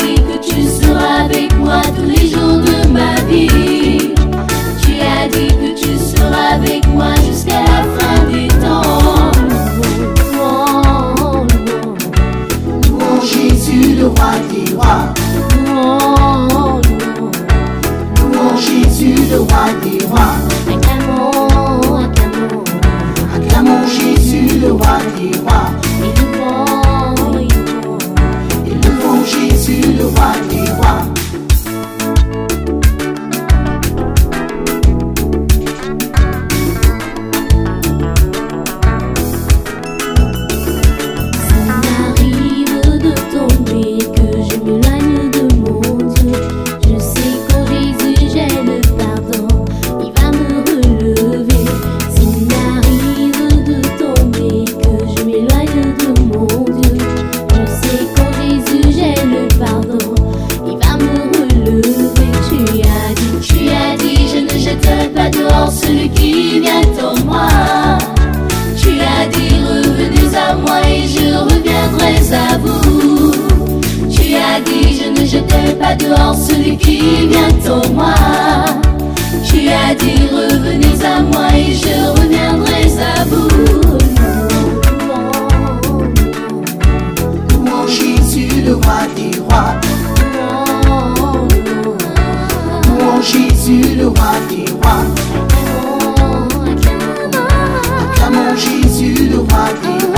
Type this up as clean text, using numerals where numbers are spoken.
dit que tu seras avec moi tous les jours de ma vie. Tu as dit que tu seras avec moi jusqu'à la fin des temps. Louons Jésus, le roi des rois. Louons Jésus, le roi des rois. Acclamons Jésus, le roi des rois. Élevons Jésus, le roi des rois. Celui qui vient en moi. Tu as dit revenez à moi et je reviendrai à vous. Tu as dit je ne jeterai pas dehors celui qui vient en moi. Tu as dit revenez à moi et je reviendrai à vous. Louons Jésus, le roi des rois. Louons Jésus, le roi des rois. Acclamons Jésus, le roi des rois.